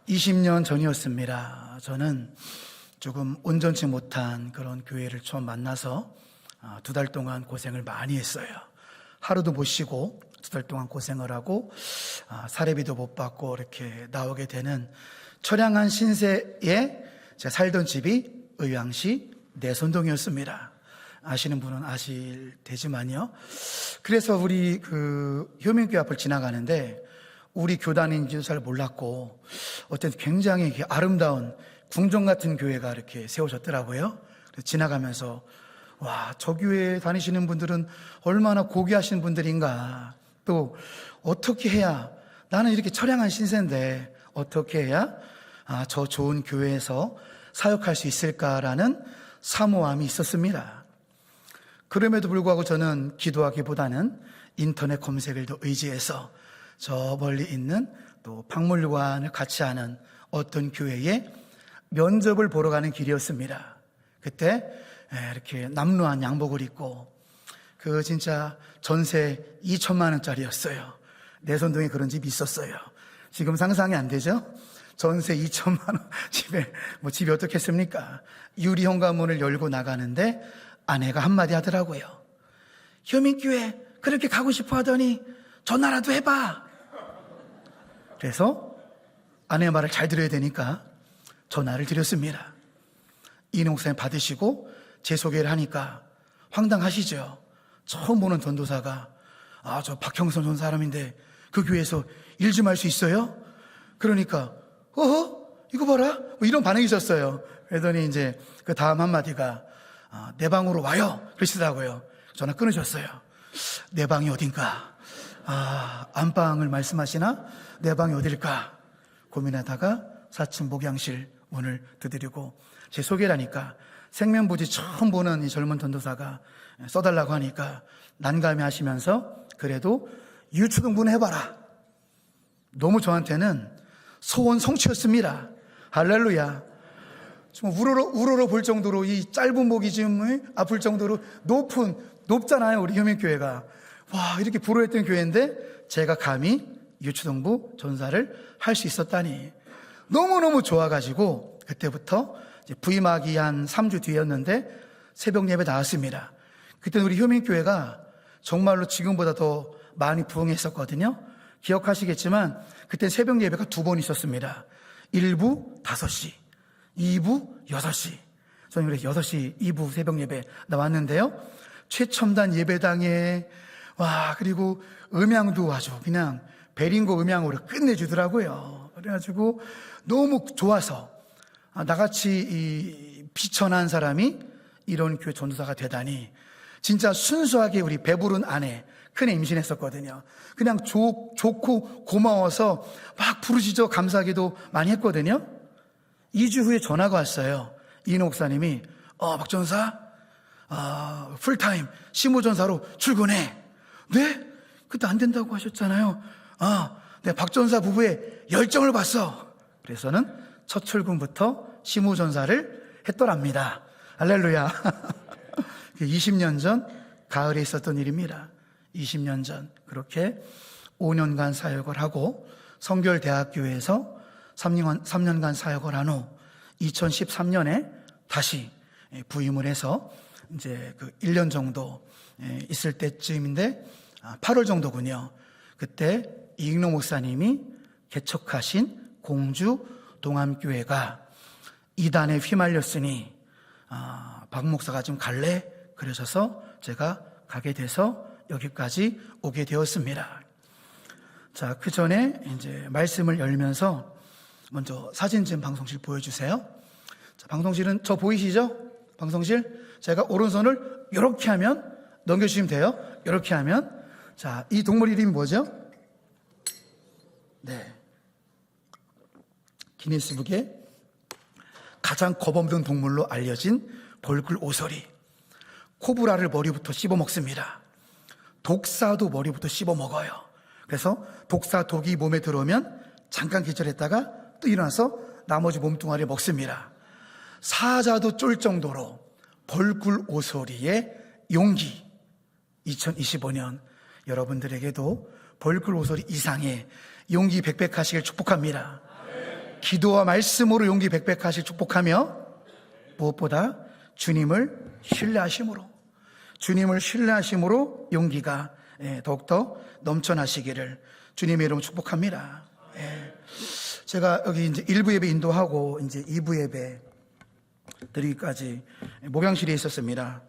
20년 전이었습니다. 저는 조금 온전치 못한 그런 교회를 처음 만나서 2달 동안 고생을 많이 했어요. 하루도 못 쉬고 2달 동안 고생을 하고 사례비도 못 받고 이렇게 나오게 되는 처량한 신세에 제가 살던 집이 의왕시 내선동이었습니다. 아시는 분은 아실 테지만요. 그래서 우리 효민교회 앞을 지나가는데 우리 교단인지도 잘 몰랐고 어쨌든 굉장히 아름다운 궁전 같은 교회가 이렇게 세워졌더라고요. 그래서 지나가면서 와, 저 교회에 다니시는 분들은 얼마나 고귀하신 분들인가, 또 어떻게 해야, 나는 이렇게 처량한 신세인데 어떻게 해야 저 좋은 교회에서 사역할 수 있을까라는 사모함이 있었습니다. 그럼에도 불구하고 저는 기도하기보다는 인터넷 검색을 더 의지해서 저 멀리 있는 또 박물관을 같이 하는 어떤 교회에 면접을 보러 가는 길이었습니다. 그때 이렇게 남루한 양복을 입고 진짜 전세 2천만 원짜리였어요. 내선동에 그런 집이 있었어요. 지금 상상이 안 되죠? 전세 2천만 원 집에 집이 어떻겠습니까? 유리 현관문을 열고 나가는데 아내가 한마디 하더라고요. 효민교회 그렇게 가고 싶어 하더니 전화라도 해봐. 그래서 아내의 말을 잘 들어야 되니까 전화를 드렸습니다. 이인호 목사님 받으시고 제 소개를 하니까 황당하시죠? 처음 보는 전도사가 저 박형선 전 사람인데 그 교회에서 일 좀 할 수 있어요? 그러니까 이거 봐라 이런 반응이셨어요. 그러더니 이제 그 다음 한마디가 내 방으로 와요 그러시더라고요. 전화 끊으셨어요. 내 방이 어딘가, 안방을 말씀하시나 내 방이 어딜까 고민하다가 4층 목양실 문을 두드리고 제 소개를 하니까 생면부지 처음 보는 이 젊은 전도사가 써달라고 하니까 난감해 하시면서 그래도 유초등부는 해봐라. 너무 저한테는 소원 성취였습니다. 할렐루야. 정말 우러러 볼 정도로 이 짧은 목이 지금 아플 정도로 높잖아요 우리 효민교회가. 와, 이렇게 불효했던 교회인데 제가 감히 유초등부 전사를 할 수 있었다니 너무너무 좋아가지고 그때부터 이제 부임하기 한 3주 뒤였는데 새벽 예배 나왔습니다. 그때는 우리 효민교회가 정말로 지금보다 더 많이 부흥했었거든요. 기억하시겠지만 그때 새벽 예배가 2번 있었습니다. 1부 5시, 2부 6시. 저는 그래서 6시 2부 새벽 예배 나왔는데요. 최첨단 예배당에 그리고 음향도 아주 그냥 베링고 음향으로 끝내주더라고요. 그래가지고 너무 좋아서 나같이 이 비천한 사람이 이런 교회 전도사가 되다니, 진짜 순수하게 우리 배부른 아내 큰애 임신했었거든요. 그냥 좋고 고마워서 막 부르짖어 감사하기도 많이 했거든요. 2주 후에 전화가 왔어요. 이인호 목사님이 박 전사 풀타임 시무전사로 출근해. 네? 그때 안 된다고 하셨잖아요. 네, 박 전사 부부의 열정을 봤어. 그래서는 첫 출근부터 시무전사를 했더랍니다. 할렐루야. 20년 전 가을에 있었던 일입니다. 20년 전 그렇게 5년간 사역을 하고 성결대학교에서 3년간 사역을 한 후 2013년에 다시 부임을 해서 이제 1년 정도 있을 때쯤인데 8월 정도군요. 그때 이인호 목사님이 개척하신 공주 동암교회가 이단에 휘말렸으니 박 목사가 좀 갈래? 그러셔서 제가 가게 돼서 여기까지 오게 되었습니다. 자, 그 전에 이제 말씀을 열면서 먼저 사진 좀 방송실 보여주세요. 자, 방송실은 저 보이시죠? 방송실. 제가 오른손을 이렇게 하면 넘겨주시면 돼요. 이렇게 하면. 자, 이 동물 이름이 뭐죠? 네. 기네스북에 가장 겁없는 동물로 알려진 벌꿀 오소리. 코브라를 머리부터 씹어먹습니다. 독사도 머리부터 씹어먹어요. 그래서 독사 독이 몸에 들어오면 잠깐 기절했다가 또 일어나서 나머지 몸뚱아리를 먹습니다. 사자도 쫄 정도로 벌꿀 오소리의 용기. 2025년 여러분들에게도 벌꿀 오소리 이상의 용기 백백하시길 축복합니다. 기도와 말씀으로 용기 백백하실 축복하며 무엇보다 주님을 신뢰하심으로 용기가 더욱더 넘쳐나시기를 주님의 이름으로 축복합니다. 제가 여기 이제 1부 예배 인도하고 이제 2부 예배 드리기까지 목양실에 있었습니다.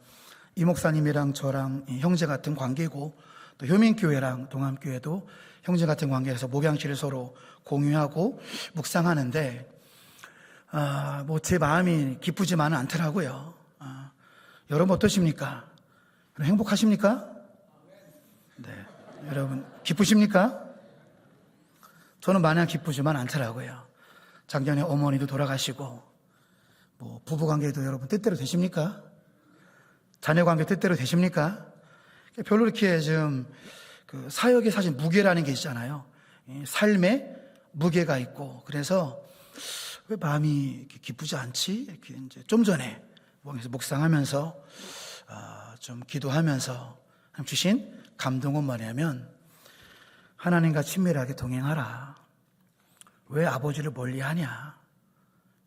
이 목사님이랑 저랑 형제 같은 관계고, 또 효민교회랑 동암교회도 형제 같은 관계에서 목양실을 서로 공유하고 묵상하는데, 뭐 제 마음이 기쁘지만은 않더라고요. 여러분 어떠십니까? 행복하십니까? 네. 여러분 기쁘십니까? 저는 마냥 기쁘지만 않더라고요. 작년에 어머니도 돌아가시고, 뭐 부부관계도 여러분 뜻대로 되십니까? 자녀관계 뜻대로 되십니까? 별로 이렇게 좀 그 사역의 사실 무게라는 게 있잖아요. 삶에 무게가 있고, 그래서 왜 마음이 이렇게 기쁘지 않지? 이렇게 이제 좀 전에 묵상하면서 좀 기도하면서 주신 감동은 뭐냐면, 하나님과 친밀하게 동행하라. 왜 아버지를 멀리하냐?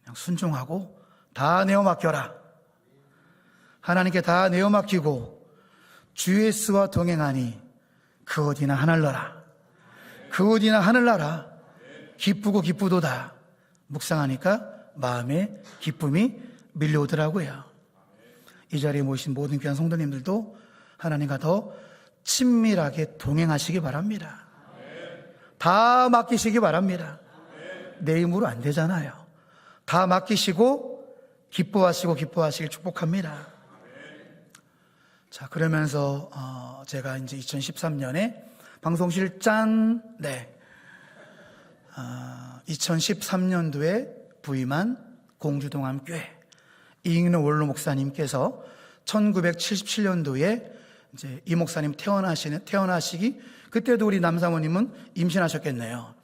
그냥 순종하고 다 내어 맡겨라. 하나님께 다 내어 맡기고 주 예수와 동행하니 그 어디나 하늘나라. 그 어디나 하늘나라. 기쁘고 기쁘도다. 묵상하니까 마음에 기쁨이 밀려오더라고요. 이 자리에 모신 모든 귀한 성도님들도 하나님과 더 친밀하게 동행하시기 바랍니다. 다 맡기시기 바랍니다. 내 힘으로 안 되잖아요. 다 맡기시고 기뻐하시길 축복합니다. 자, 그러면서 제가 이제 2013년에 방송실 2013년도에 부임한 공주동암교회 이익래 원로 목사님께서 1977년도에 이제 이 목사님 태어나시기, 그때도 우리 남사모님은 임신하셨겠네요.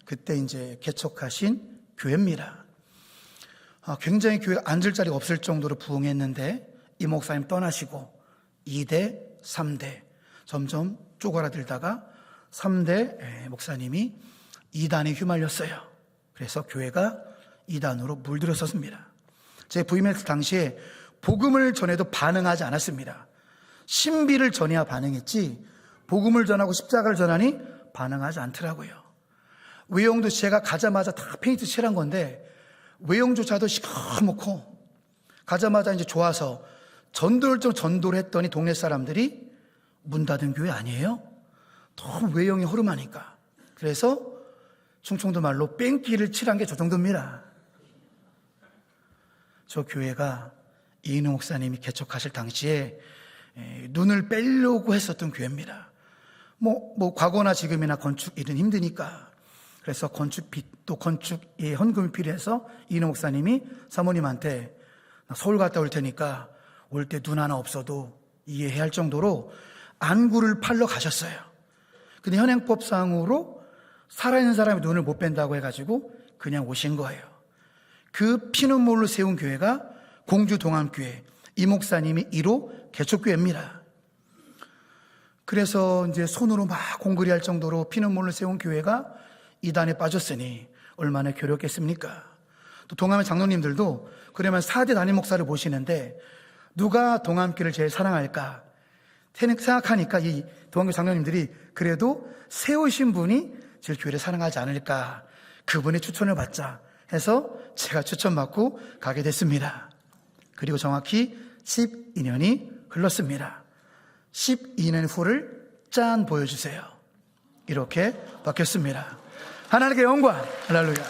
그때 이제 개척하신 교회입니다. 굉장히 교회 앉을 자리가 없을 정도로 부흥했는데, 이 목사님 떠나시고 2대, 3대 점점 쪼그라들다가 3대 목사님이 이단에 휘말렸어요. 그래서 교회가 이단으로 물들었었습니다. 제 부임했을 당시에 복음을 전해도 반응하지 않았습니다. 신비를 전해야 반응했지, 복음을 전하고 십자가를 전하니 반응하지 않더라고요. 외형도 제가 가자마자 다 페인트 칠한 건데 외형조차도 시커멓고, 가자마자 이제 좋아서 전도를 했더니 동네 사람들이 문 닫은 교회 아니에요? 너무 외형이 허름하니까. 그래서 충청도 말로 뺑기를 칠한 게 저 정도입니다. 저 교회가 이인우 목사님이 개척하실 당시에 눈을 빼려고 했었던 교회입니다. 뭐 과거나 지금이나 건축 일은 힘드니까. 그래서 또 건축에 헌금이 필요해서 이인우 목사님이 사모님한테 나 서울 갔다 올 테니까 올 때 눈 하나 없어도 이해해야 할 정도로 안구를 팔러 가셨어요. 근데 현행법상으로 살아있는 사람의 눈을 못 뺀다고 해가지고 그냥 오신 거예요. 그 피눈물로 세운 교회가 공주동암교회, 이 목사님이 1호 개척교회입니다. 그래서 이제 손으로 막 공그리 할 정도로 피눈물로 세운 교회가 이단에 빠졌으니 얼마나 괴롭겠습니까? 또 동암의 장로님들도 그러면 4대 담임 목사를 모시는데 누가 동암교회를 제일 사랑할까 생각하니까 이 동암교 장로님들이 그래도 세우신 분이 제일 교회를 사랑하지 않을까, 그분의 추천을 받자 해서 제가 추천받고 가게 됐습니다. 그리고 정확히 12년이 흘렀습니다. 12년 후를 짠 보여주세요. 이렇게 바뀌었습니다. 하나님께 영광. 할렐루야.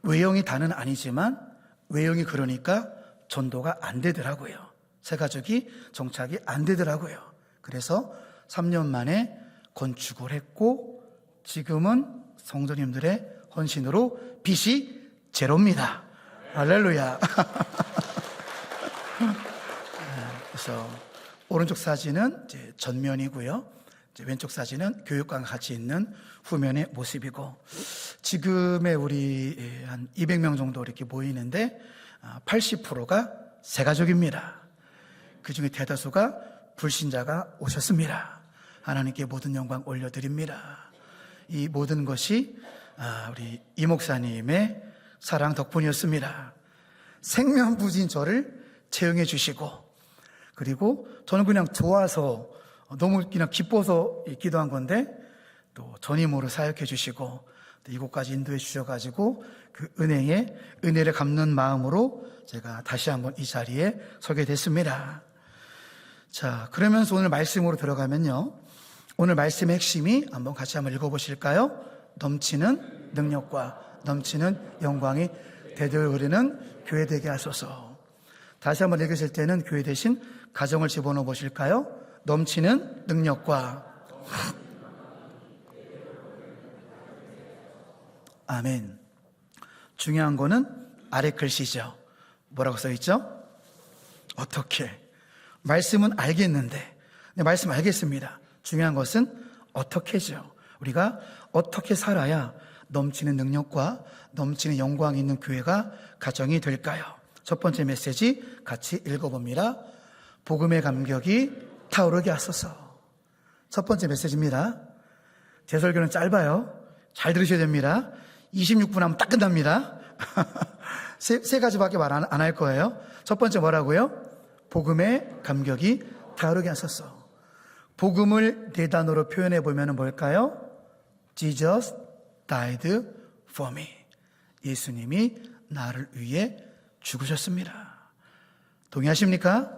외형이 다는 아니지만 외형이 그러니까 전도가 안 되더라고요. 새 가족이 정착이 안 되더라고요. 그래서 3년 만에 건축을 했고 지금은 성도님들의 헌신으로 빚이 제로입니다. 할렐루야. 그래서 오른쪽 사진은 이제 전면이고요. 이제 왼쪽 사진은 교육관과 같이 있는 후면의 모습이고, 지금의 우리 한 200명 정도 이렇게 모이는데 80%가 새 가족입니다. 그 중에 대다수가 불신자가 오셨습니다. 하나님께 모든 영광 올려드립니다. 이 모든 것이 우리 이 목사님의 사랑 덕분이었습니다. 생명부진 저를 채용해 주시고, 그리고 저는 그냥 좋아서 너무 그냥 기뻐서 기도한 건데 또 전임으로 사역해 주시고 또 이곳까지 인도해 주셔가지고 그 은혜를 갚는 마음으로 제가 다시 한번 이 자리에 서게 됐습니다. 자, 그러면서 오늘 말씀으로 들어가면요, 오늘 말씀의 핵심이 같이 한번 읽어보실까요? 넘치는 능력과 넘치는 영광이 되되어 흐르는 교회 되게 하소서. 다시 한번 읽으실 때는 교회 대신 가정을 집어넣어 보실까요? 넘치는 능력과 아멘. 중요한 거는 아래 글씨죠. 뭐라고 써있죠? 어떻게. 말씀은 알겠는데, 말씀 알겠습니다. 중요한 것은 어떻게죠. 우리가 어떻게 살아야 넘치는 능력과 넘치는 영광이 있는 교회가 가정이 될까요? 첫 번째 메시지 같이 읽어봅니다. 복음의 감격이 타오르게 하소서. 첫 번째 메시지입니다. 제 설교는 짧아요. 잘 들으셔야 됩니다. 26분 하면 딱 끝납니다. 세 가지밖에 말 안 할 거예요. 첫 번째 뭐라고요? 복음의 감격이 타오르게 하소서. 복음을 네 단어로 표현해 보면 뭘까요? Jesus died for me. 예수님이 나를 위해 죽으셨습니다. 동의하십니까?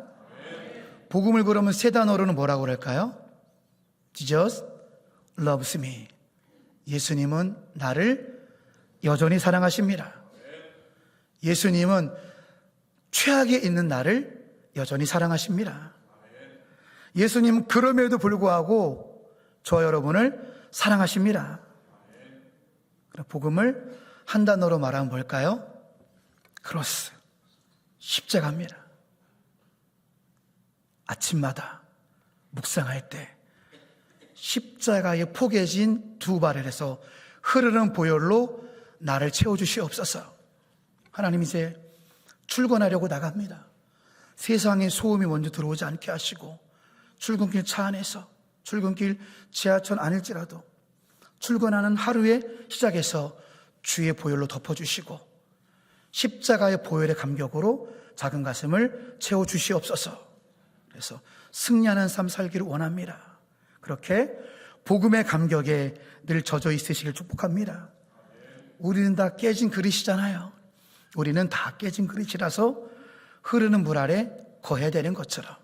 복음을 그러면 세 단어로는 뭐라고 그럴까요? Jesus loves me. 예수님은 나를 여전히 사랑하십니다. 예수님은 최악에 있는 나를 여전히 사랑하십니다. 예수님은 그럼에도 불구하고 저 여러분을 사랑하십니다. 복음을 한 단어로 말하면 뭘까요? 크로스, 십자가입니다. 아침마다 묵상할 때 십자가에 포개진 두 발에서 흐르는 보혈로 나를 채워주시옵소서. 하나님 이제 출근하려고 나갑니다. 세상에 소음이 먼저 들어오지 않게 하시고, 출근길 차 안에서, 출근길 지하철 아닐지라도 출근하는 하루의 시작에서 주의 보혈로 덮어주시고 십자가의 보혈의 감격으로 작은 가슴을 채워주시옵소서. 그래서 승리하는 삶 살기를 원합니다. 그렇게 복음의 감격에 늘 젖어 있으시길 축복합니다. 우리는 다 깨진 그릇이잖아요. 우리는 다 깨진 그릇이라서 흐르는 물 아래 거해야 되는 것처럼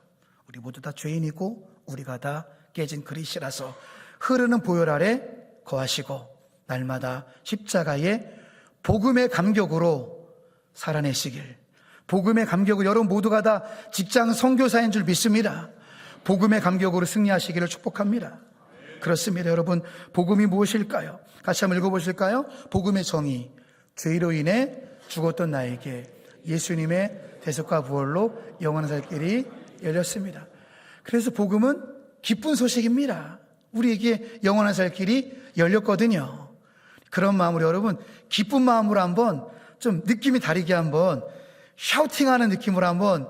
우리 모두 다 죄인이고 우리가 다 깨진 그릇이라서 흐르는 보혈 아래 거하시고 날마다 십자가의 복음의 감격으로 살아내시길, 복음의 감격으로 여러분 모두가 다 직장 선교사인 줄 믿습니다. 복음의 감격으로 승리하시기를 축복합니다. 그렇습니다. 여러분, 복음이 무엇일까요? 같이 한번 읽어보실까요? 복음의 정의, 죄로 인해 죽었던 나에게 예수님의 대속과 부활로 영원한 살 길이 열렸습니다. 그래서 복음은 기쁜 소식입니다. 우리에게 영원한 살 길이 열렸거든요. 그런 마음으로 여러분, 기쁜 마음으로 한번 좀 느낌이 다르게 한번 샤우팅하는 느낌으로 한번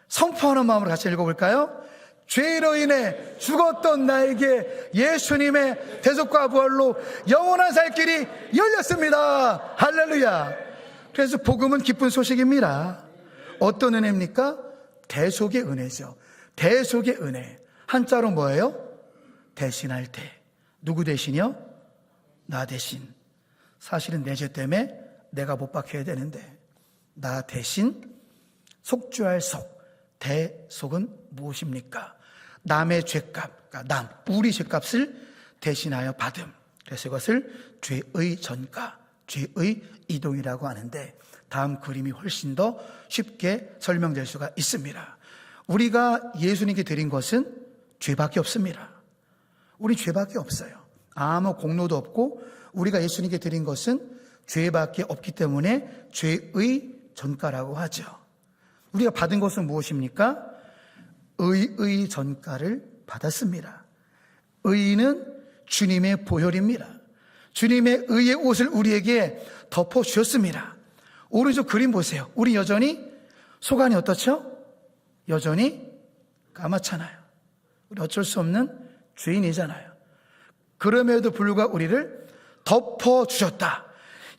선포하는 마음으로 같이 읽어볼까요? 죄로 인해 죽었던 나에게 예수님의 대속과 부활로 영원한 살 길이 열렸습니다. 할렐루야. 그래서 복음은 기쁜 소식입니다. 어떤 은혜입니까? 대속의 은혜죠. 대속의 은혜. 한자로 뭐예요? 대신할 때. 누구 대신이요? 나 대신. 사실은 내 죄 때문에 내가 못 박혀야 되는데 나 대신 속죄할 속. 대속은 무엇입니까? 남의 죄값, 그러니까 우리 죄값을 대신하여 받음. 그래서 이것을 죄의 전가, 죄의 이동이라고 하는데 다음 그림이 훨씬 더 쉽게 설명될 수가 있습니다. 우리가 예수님께 드린 것은 죄밖에 없습니다. 우리 죄밖에 없어요. 아무 공로도 없고 우리가 예수님께 드린 것은 죄밖에 없기 때문에 죄의 전가라고 하죠. 우리가 받은 것은 무엇입니까? 의의 전가를 받았습니다. 의는 주님의 보혈입니다. 주님의 의의 옷을 우리에게 덮어주셨습니다. 오른쪽 그림 보세요. 우리 여전히 속안이 어떻죠? 여전히 까맣잖아요. 우리 어쩔 수 없는 죄인이잖아요. 그럼에도 불구하고 우리를 덮어주셨다.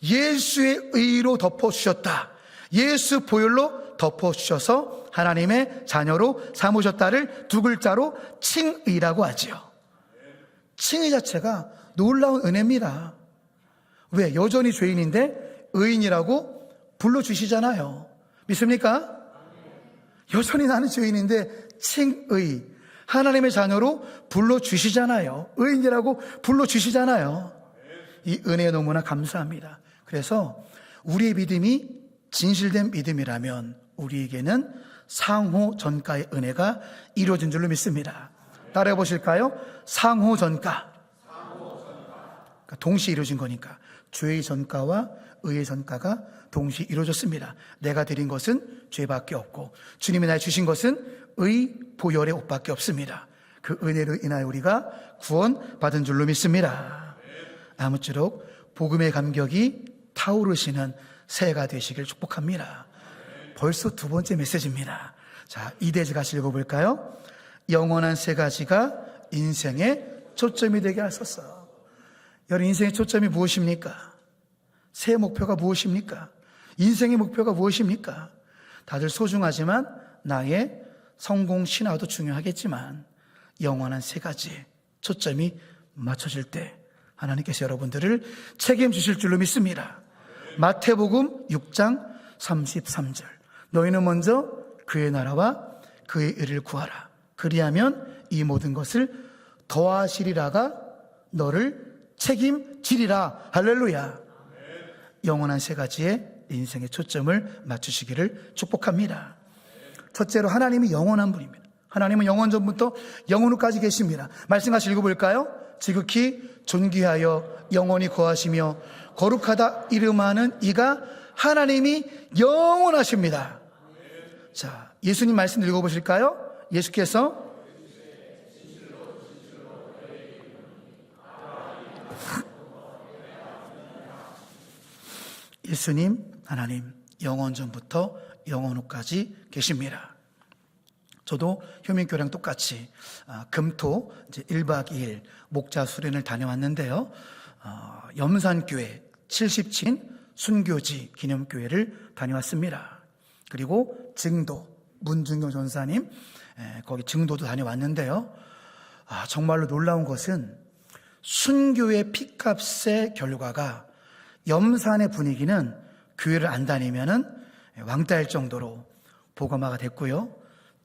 예수의 의로 덮어주셨다. 예수 보혈로 덮어주셔서 하나님의 자녀로 삼으셨다를 두 글자로 칭의라고 하지요. 칭의 자체가 놀라운 은혜입니다. 왜? 여전히 죄인인데 의인이라고 불러주시잖아요. 믿습니까? 여전히 나는 죄인인데 칭의, 하나님의 자녀로 불러주시잖아요. 의인이라고 불러주시잖아요. 이 은혜에 너무나 감사합니다. 그래서 우리의 믿음이 진실된 믿음이라면 우리에게는 상호 전가의 은혜가 이루어진 줄로 믿습니다. 따라해 보실까요? 상호 전가. 그러니까 동시에 이루어진 거니까 죄의 전가와 의의 전가가 동시에 이루어졌습니다. 내가 드린 것은 죄밖에 없고 주님이 나에 주신 것은 의 보혈의 옷밖에 없습니다. 그 은혜로 인하여 우리가 구원받은 줄로 믿습니다. 아무쪼록 복음의 감격이 타오르시는 새해가 되시길 축복합니다. 벌써 두 번째 메시지입니다. 자, 2대지 같이 읽어볼까요? 영원한 세 가지가 인생의 초점이 되게 하소서. 여러분, 인생의 초점이 무엇입니까? 새해 목표가 무엇입니까? 인생의 목표가 무엇입니까? 다들 소중하지만 나의 성공 신화도 중요하겠지만 영원한 세 가지에 초점이 맞춰질 때 하나님께서 여러분들을 책임주실 줄로 믿습니다. 마태복음 6장 33절, 너희는 먼저 그의 나라와 그의 의를 구하라. 그리하면 이 모든 것을 더하시리라가 너를 책임지리라. 할렐루야. 영원한 세 가지의 인생의 초점을 맞추시기를 축복합니다. 첫째로 하나님이 영원한 분입니다. 하나님은 영원 전부터 영원 후까지 계십니다. 말씀 같이 읽어볼까요? 지극히 존귀하여 영원히 거하시며 거룩하다 이름하는 이가 하나님이 영원하십니다. 자, 예수님 말씀 읽어보실까요? 예수께서 예수님, 하나님 영원 전부터 영원 후까지 계십니다. 저도 효민교랑 똑같이 금토 이제 1박 2일 목자 수련을 다녀왔는데요. 염산교회 70친 순교지 기념교회를 다녀왔습니다. 그리고 증도 문중경 전사님 거기 증도도 다녀왔는데요. 정말로 놀라운 것은 순교의 피값의 결과가 염산의 분위기는 교회를 안 다니면은 왕따일 정도로 복음화가 됐고요.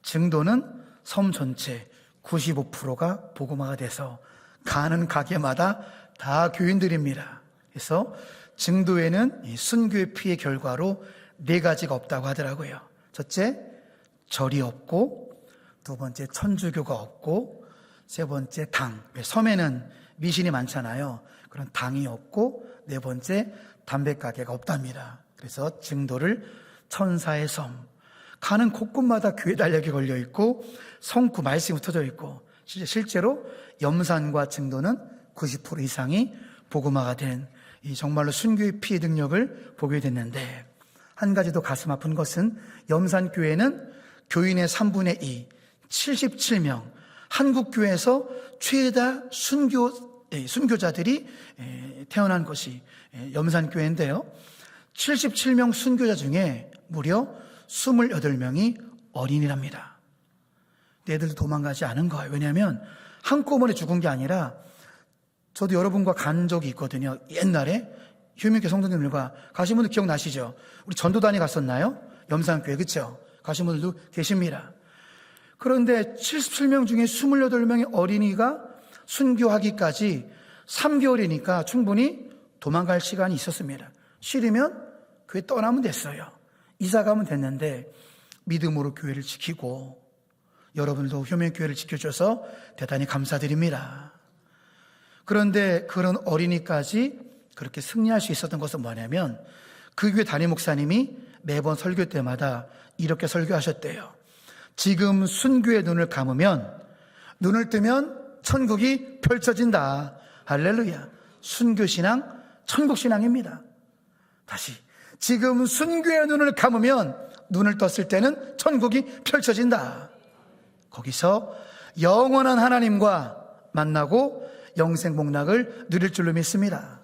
증도는 섬 전체 95%가 복음화가 돼서 가는 가게마다 다 교인들입니다. 그래서 증도에는 이 순교의 피의 결과로 4가지가 없다고 하더라고요. 첫째, 절이 없고, 두 번째, 천주교가 없고, 세 번째, 당. 섬에는 미신이 많잖아요. 그런 당이 없고, 네 번째, 담배가게가 없답니다. 그래서 증도를 천사의 섬, 가는 곳곳마다 교회 달력이 걸려 있고 성구 말씀이 흩어져 있고 실제로 염산과 증도는 90% 이상이 복음화가 된 이 정말로 순교의 피의 능력을 보게 됐는데, 한 가지 더 가슴 아픈 것은 염산교회는 교인의 3분의 2, 77명, 한국교회에서 최다 순교자들이 태어난 것이 염산교회인데요. 77명 순교자 중에 무려 28명이 어린이랍니다. 애들도 도망가지 않은 거예요. 왜냐하면 한꺼번에 죽은 게 아니라, 저도 여러분과 간 적이 있거든요. 옛날에 휴민교 성도님들과 가신 분들 기억나시죠? 우리 전도단이 갔었나요? 염산교회, 그렇죠? 가신 분들도 계십니다. 그런데 77명 중에 28명의 어린이가 순교하기까지 3개월이니까 충분히 도망갈 시간이 있었습니다. 싫으면 교회 떠나면 됐어요. 이사 가면 됐는데 믿음으로 교회를 지키고, 여러분들도 효명교회를 지켜줘서 대단히 감사드립니다. 그런데 그런 어린이까지 그렇게 승리할 수 있었던 것은 뭐냐면, 그 교회 담임 목사님이 매번 설교 때마다 이렇게 설교하셨대요. 지금 순교의 눈을 감으면, 눈을 뜨면 천국이 펼쳐진다. 할렐루야. 순교신앙, 천국신앙입니다. 다시, 지금 순교의 눈을 감으면 눈을 떴을 때는 천국이 펼쳐진다. 거기서 영원한 하나님과 만나고 영생 복락을 누릴 줄로 믿습니다.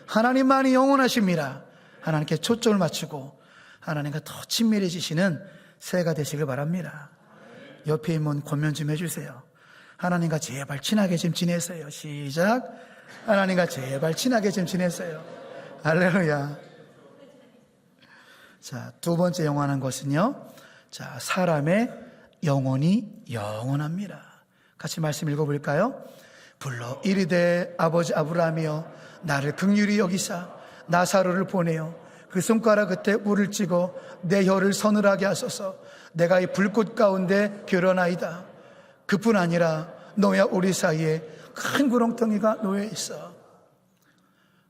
하나님만이 영원하십니다. 하나님께 초점을 맞추고 하나님과 더 친밀해지시는 새해가 되시길 바랍니다. 옆에 있는 권면 좀 해주세요. 하나님과 제발 친하게 좀 지내세요. 시작. 하나님과 제발 친하게 좀 지내세요. 할렐루야. 자, 두 번째 영원한 것은요, 자, 사람의 영혼이 영원합니다. 같이 말씀 읽어볼까요? 불러 이르되 아버지 아브라함이여 나를 긍휼히 여기사 나사로를 보내어 그 손가락 끝에 물을 찍어 내 혀를 서늘하게 하소서. 내가 이 불꽃 가운데 결혼하이다. 그뿐 아니라 너와 우리 사이에 큰 구렁텅이가 놓여 있어.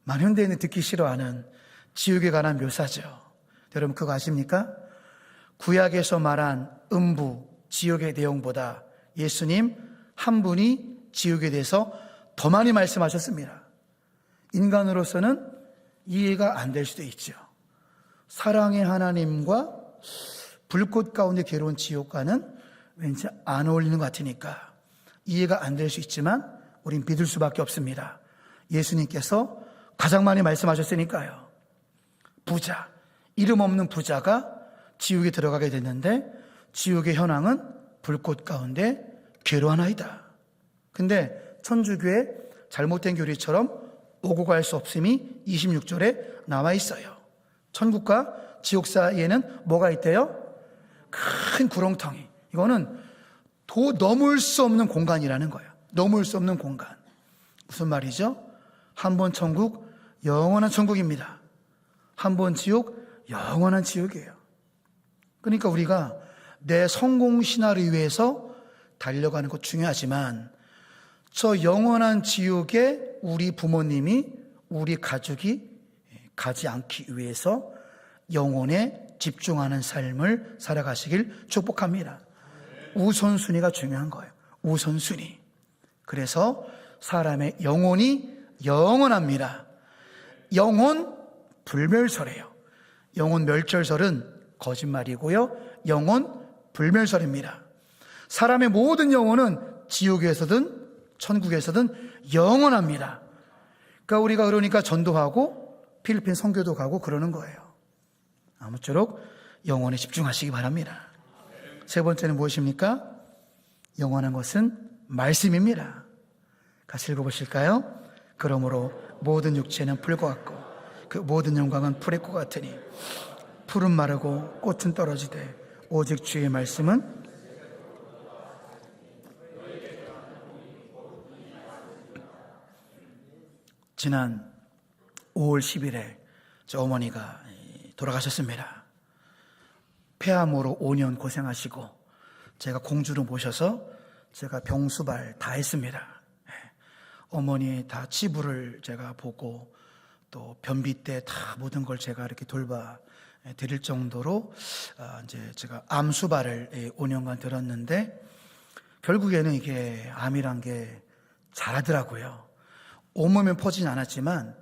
많은 현대인이 듣기 싫어하는 지옥에 관한 묘사죠. 여러분 그거 아십니까? 구약에서 말한 음부, 지옥의 내용보다 예수님 한 분이 지옥에 대해서 더 많이 말씀하셨습니다. 인간으로서는 이해가 안 될 수도 있죠. 사랑의 하나님과 불꽃 가운데 괴로운 지옥과는 왠지 안 어울리는 것 같으니까 이해가 안 될 수 있지만 우린 믿을 수밖에 없습니다. 예수님께서 가장 많이 말씀하셨으니까요. 부자, 이름 없는 부자가 지옥에 들어가게 됐는데 지옥의 현황은 불꽃 가운데 괴로워하나이다. 근데 천주교의 잘못된 교리처럼 오고 갈 수 없음이 26절에 나와 있어요. 천국과 지옥 사이에는 뭐가 있대요? 큰 구렁텅이. 이거는 넘을 수 없는 공간이라는 거예요. 넘을 수 없는 공간. 무슨 말이죠? 한 번 천국, 영원한 천국입니다. 한 번 지옥, 영원한 지옥이에요. 그러니까 우리가 내 성공 신화를 위해서 달려가는 것 중요하지만 저 영원한 지옥에 우리 부모님이, 우리 가족이 가지 않기 위해서 영혼에 집중하는 삶을 살아가시길 축복합니다. 우선순위가 중요한 거예요. 우선순위. 그래서 사람의 영혼이 영원합니다. 영혼 불멸설이에요. 영혼 멸절설은 거짓말이고요. 영혼 불멸설입니다. 사람의 모든 영혼은 지옥에서든 천국에서든 영원합니다. 그러니까 우리가 전도하고 필리핀 선교도 가고 그러는 거예요. 아무쪼록 영혼에 집중하시기 바랍니다. 세 번째는 무엇입니까? 영원한 것은 말씀입니다. 같이 읽어보실까요? 그러므로 모든 육체는 풀과 같고 그 모든 영광은 풀의 꽃 같으니 풀은 마르고 꽃은 떨어지되 오직 주의 말씀은 지난 5월 10일에 저 어머니가 돌아가셨습니다. 폐암으로 5년 고생하시고 제가 공주로 모셔서 제가 병수발 다 했습니다. 어머니의 다 치부를 제가 보고 또 변비 때 다 모든 걸 제가 이렇게 돌봐 드릴 정도로 이제 제가 암수발을 5년간 들었는데 결국에는 이게 암이란 게 잘하더라고요. 온몸에 퍼지진 않았지만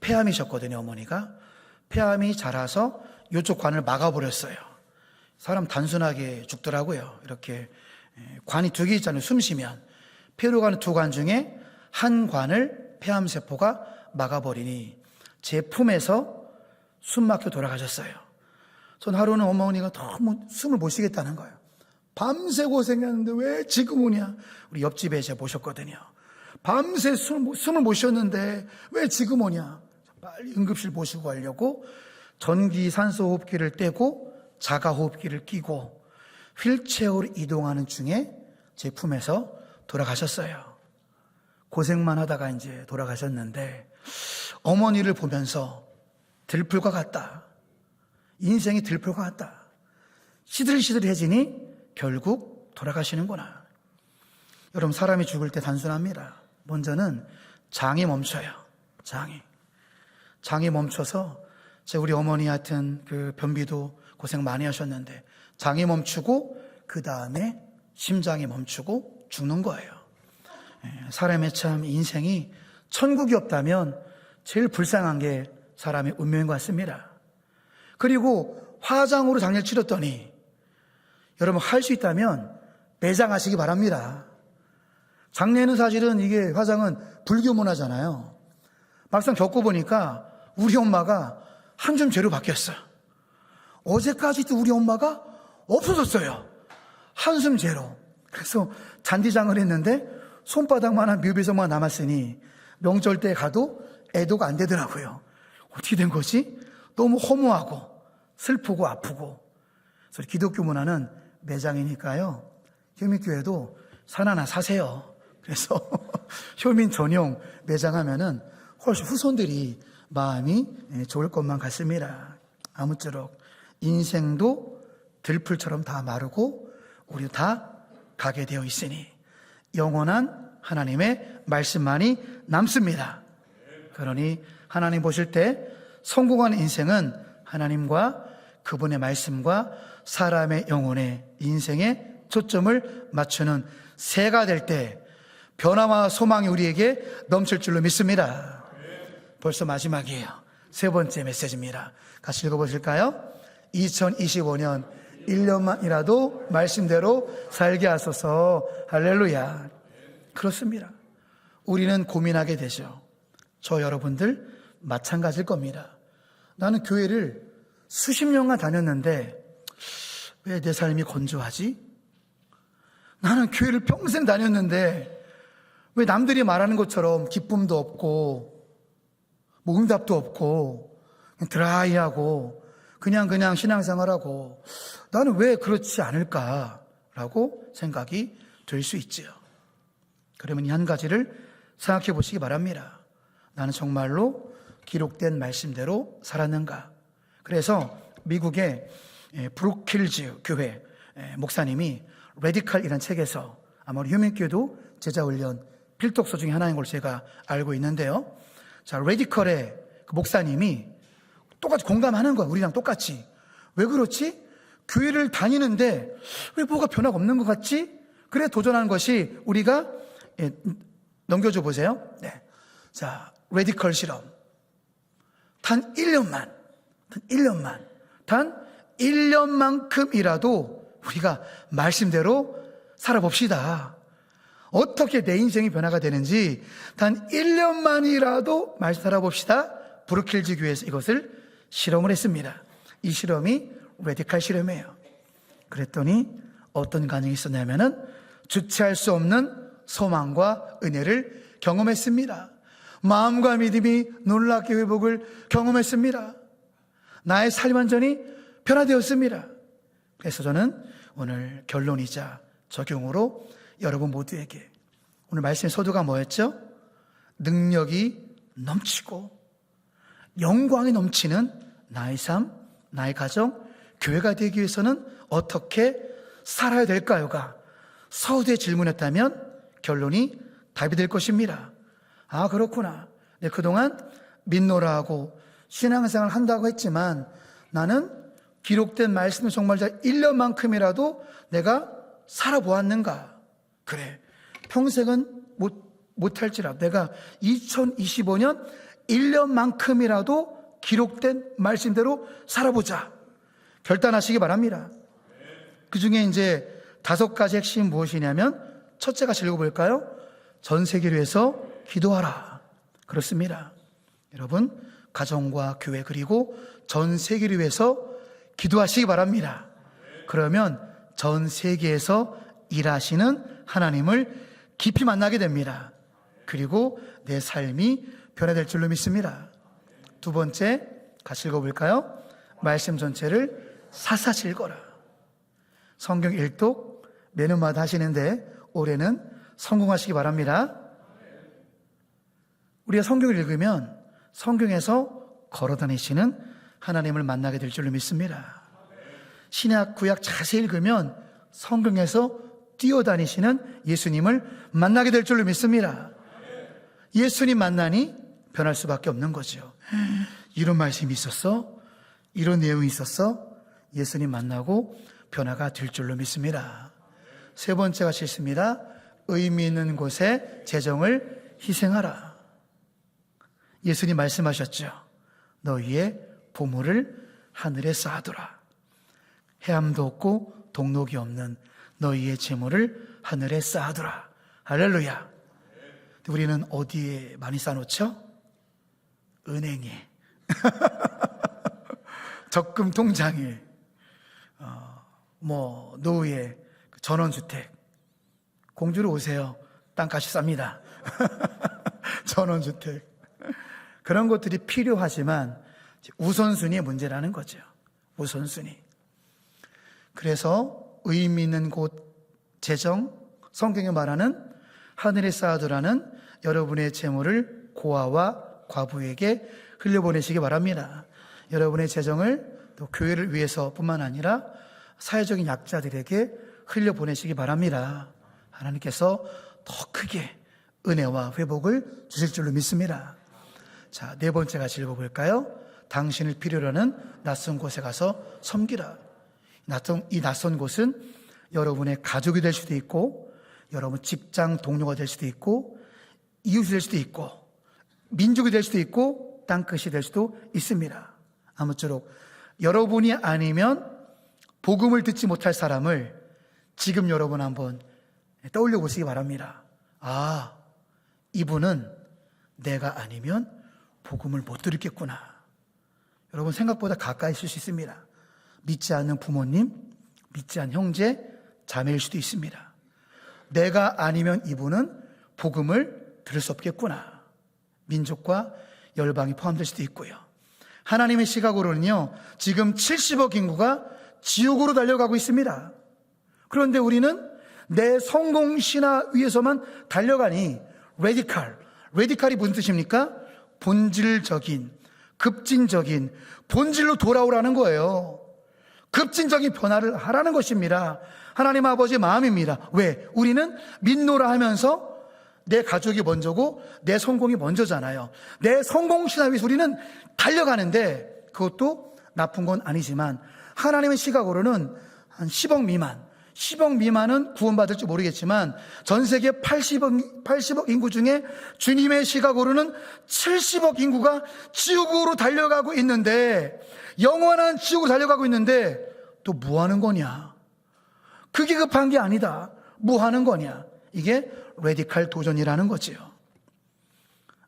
폐암이셨거든요. 어머니가 폐암이 자라서 이쪽 관을 막아버렸어요. 사람 단순하게 죽더라고요. 이렇게 관이 두 개 있잖아요. 숨 쉬면 폐로 가는 두 관 중에 한 관을 폐암세포가 막아버리니 제 품에서 숨 막혀 돌아가셨어요. 전 하루는 어머니가 너무 숨을 못 쉬겠다는 거예요. 밤새 고생했는데 왜 지금 오냐. 우리 옆집에 제가 모셨거든요. 밤새 숨을 못 쉬었는데 왜 지금 오냐. 빨리 응급실 모시고 가려고 전기 산소 호흡기를 떼고 자가 호흡기를 끼고 휠체어로 이동하는 중에 제 품에서 돌아가셨어요. 고생만 하다가 이제 돌아가셨는데 어머니를 보면서 들풀과 같다. 인생이 들풀과 같다. 시들시들해지니 결국 돌아가시는구나. 여러분 사람이 죽을 때 단순합니다. 먼저는 장이 멈춰요. 장이 멈춰서 우리 어머니 하여튼 그 변비도 고생 많이 하셨는데 장이 멈추고 그 다음에 심장이 멈추고 죽는 거예요. 사람의 참 인생이 천국이 없다면 제일 불쌍한 게 사람의 운명인 것 같습니다. 그리고 화장으로 장례를 치렀더니 여러분 할 수 있다면 매장하시기 바랍니다. 장례는 사실은 이게 화상은 불교 문화잖아요. 막상 겪어보니까 우리 엄마가 한 줌 죄로 바뀌었어요. 어제까지도 우리 엄마가 없어졌어요. 한숨 죄로. 그래서 잔디장을 했는데 손바닥만한 묘비석만 남았으니 명절 때 가도 애도가 안 되더라고요. 어떻게 된 거지? 너무 허무하고 슬프고 아프고. 그래서 기독교 문화는 매장이니까요. 효민교회도 산 하나 사세요. 그래서 효민 전용 매장하면은 훨씬 후손들이 마음이 좋을 것만 같습니다. 아무쪼록 인생도 들풀처럼 다 마르고 우리 다 가게 되어 있으니 영원한 하나님의 말씀만이 남습니다. 그러니 하나님 보실 때 성공하는 인생은 하나님과 그분의 말씀과 사람의 영혼의 인생에 초점을 맞추는 새가 될 때 변화와 소망이 우리에게 넘칠 줄로 믿습니다. 벌써 마지막이에요. 세 번째 메시지입니다. 같이 읽어보실까요? 2025년 1년만이라도 말씀대로 살게 하소서. 할렐루야. 그렇습니다. 우리는 고민하게 되죠. 저 여러분들 마찬가지일 겁니다. 나는 교회를 수십 년간 다녔는데 왜 내 삶이 건조하지? 나는 교회를 평생 다녔는데 왜 남들이 말하는 것처럼 기쁨도 없고 뭐 응답도 없고 그냥 드라이하고 그냥 신앙생활하고 나는 왜 그렇지 않을까라고 생각이 들 수 있지요. 그러면 이 한 가지를 생각해 보시기 바랍니다. 나는 정말로 기록된 말씀대로 살았는가? 그래서 미국의 브룩힐즈 교회 목사님이 레디컬이라는 책에서 아마 우리 휴민교회도 제자훈련 필독서 중에 하나인 걸 제가 알고 있는데요. 자, 레디컬의 그 목사님이 똑같이 공감하는 거야. 우리랑 똑같이. 왜 그렇지? 교회를 다니는데 왜 뭐가 변화가 없는 것 같지? 그래 도전하는 것이 우리가 넘겨줘 보세요. 네. 자, 레디컬 실험. 단 1년만큼이라도 우리가 말씀대로 살아봅시다. 어떻게 내 인생이 변화가 되는지 단 1년만이라도 말씀 살아봅시다. 브루킬즈 교회에서 이것을 실험을 했습니다. 이 실험이 레디컬 실험이에요. 그랬더니 어떤 반응이 있었냐면은 주체할 수 없는 소망과 은혜를 경험했습니다. 마음과 믿음이 놀랍게 회복을 경험했습니다. 나의 삶 완전히 변화되었습니다. 그래서 저는 오늘 결론이자 적용으로 여러분 모두에게 오늘 말씀의 서두가 뭐였죠? 능력이 넘치고 영광이 넘치는 나의 삶, 나의 가정, 교회가 되기 위해서는 어떻게 살아야 될까요가 서두에 질문했다면 결론이 답이 될 것입니다. 아, 그렇구나. 네, 그동안 믿노라 하고 신앙생활 한다고 했지만 나는 기록된 말씀을 정말 1년만큼이라도 내가 살아보았는가? 그래, 평생은 못할지라도 내가 2025년 1년만큼이라도 기록된 말씀대로 살아보자. 결단하시기 바랍니다. 그 중에 이제 5가지 핵심이 무엇이냐면 첫째가 읽어볼까요? 전 세계를 위해서 기도하라. 그렇습니다. 여러분, 가정과 교회 그리고 전 세계를 위해서 기도하시기 바랍니다. 그러면 전 세계에서 일하시는 하나님을 깊이 만나게 됩니다. 그리고 내 삶이 변화될 줄로 믿습니다. 두 번째, 같이 읽어볼까요? 말씀 전체를 사사시 읽어라. 성경 일독 매년마다 하시는데 올해는 성공하시기 바랍니다. 우리가 성경을 읽으면 성경에서 걸어다니시는 하나님을 만나게 될 줄로 믿습니다. 신약 구약 자세히 읽으면 성경에서 뛰어다니시는 예수님을 만나게 될 줄로 믿습니다. 예수님 만나니 변할 수밖에 없는 거죠. 이런 말씀이 있었어? 이런 내용이 있었어? 예수님 만나고 변화가 될 줄로 믿습니다. 세 번째가 싫습니다. 의미 있는 곳에 재정을 희생하라. 예수님 말씀하셨죠. 너희의 보물을 하늘에 쌓아두라. 해암도 없고 동록이 없는 너희의 재물을 하늘에 쌓아두라. 할렐루야. 우리는 어디에 많이 쌓아놓죠? 은행에, 적금 통장에, 노후에, 전원주택. 공주로 오세요. 땅값이 쌉니다. 전원주택. 그런 것들이 필요하지만 우선순위의 문제라는 거죠. 우선순위. 그래서 의미 있는 곳 재정, 성경에 말하는 하늘에 쌓아두라는 여러분의 재물을 고아와 과부에게 흘려보내시기 바랍니다. 여러분의 재정을 또 교회를 위해서뿐만 아니라 사회적인 약자들에게 흘려보내시기 바랍니다. 하나님께서 더 크게 은혜와 회복을 주실 줄로 믿습니다. 자, 네 번째 같이 읽어볼까요? 당신을 필요로 하는 낯선 곳에 가서 섬기라. 이 낯선 곳은 여러분의 가족이 될 수도 있고, 여러분 직장 동료가 될 수도 있고, 이웃이 될 수도 있고, 민족이 될 수도 있고, 땅끝이 될 수도 있습니다. 아무쪼록 여러분이 아니면 복음을 듣지 못할 사람을 지금 여러분 한번 떠올려 보시기 바랍니다. 아, 이분은 내가 아니면 복음을 못 들었겠구나. 여러분 생각보다 가까이 있을 수 있습니다. 믿지 않는 부모님, 믿지 않는 형제, 자매일 수도 있습니다. 내가 아니면 이분은 복음을 들을 수 없겠구나. 민족과 열방이 포함될 수도 있고요. 하나님의 시각으로는요, 지금 70억 인구가 지옥으로 달려가고 있습니다. 그런데 우리는 내 성공 신화 위에서만 달려가니 레디칼이 무슨 뜻입니까? 본질적인, 급진적인, 본질로 돌아오라는 거예요. 급진적인 변화를 하라는 것입니다. 하나님 아버지의 마음입니다. 왜? 우리는 믿노라 하면서 내 가족이 먼저고 내 성공이 먼저잖아요. 내 성공 신화 위해서 우리는 달려가는데 그것도 나쁜 건 아니지만 하나님의 시각으로는 한 10억 미만은 구원받을지 모르겠지만 전 세계 80억 인구 중에 주님의 시각으로는 70억 인구가 지옥으로 달려가고 있는데, 영원한 지옥으로 달려가고 있는데 또 뭐 하는 거냐? 그게 급한 게 아니다. 뭐 하는 거냐? 이게 레디칼 도전이라는 거지요.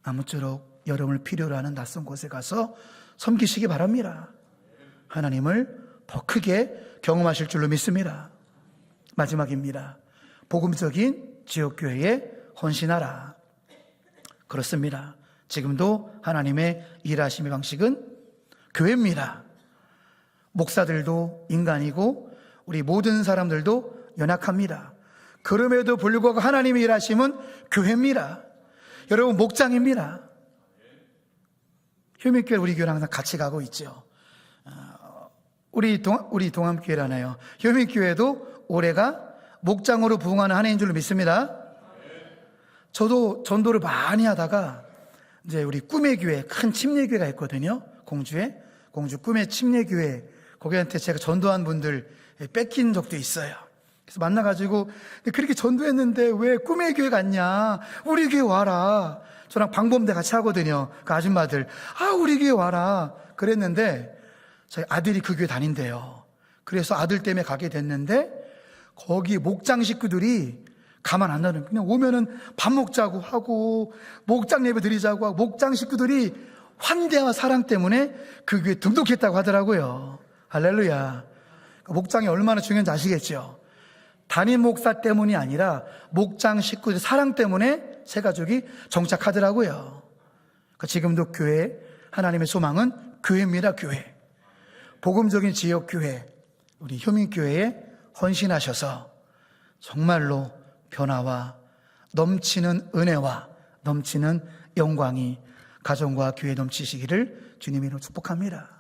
아무쪼록 여러분을 필요로 하는 낯선 곳에 가서 섬기시기 바랍니다. 하나님을 더 크게 경험하실 줄로 믿습니다. 마지막입니다. 복음적인 지역교회에 헌신하라. 그렇습니다. 지금도 하나님의 일하심의 방식은 교회입니다. 목사들도 인간이고 우리 모든 사람들도 연약합니다. 그럼에도 불구하고 하나님의 일하심은 교회입니다. 여러분, 목장입니다. 효민교회 우리 교회랑 항상 같이 가고 있죠. 우리 동암교회라나요. 효민교회도 올해가 목장으로 부흥하는 한 해인 줄로 믿습니다. 저도 전도를 많이 하다가 이제 우리 꿈의 교회, 큰 침례교회가 있거든요. 공주 꿈의 침례교회, 거기한테 제가 전도한 분들 뺏긴 적도 있어요. 그래서 만나가지고 그렇게 전도했는데 왜 꿈의 교회 갔냐? 우리 교회 와라. 저랑 방범대 같이 하거든요. 그 아줌마들, 우리 교회 와라. 그랬는데 저희 아들이 그 교회 다닌대요. 그래서 아들 때문에 가게 됐는데 거기 목장 식구들이 가만 안 놔두는, 그냥 오면은 밥 먹자고 하고 목장 예배 드리자고 하고, 목장 식구들이 환대와 사랑 때문에 그 교회에 등록했다고 하더라고요. 할렐루야. 목장이 얼마나 중요한지 아시겠죠? 담임 목사 때문이 아니라 목장 식구들 사랑 때문에 새 가족이 정착하더라고요. 지금도 교회, 하나님의 소망은 교회입니다. 교회. 복음적인 지역교회, 우리 효민교회에 헌신하셔서 정말로 변화와 넘치는 은혜와 넘치는 영광이 가정과 교회에 넘치시기를 주님으로 축복합니다.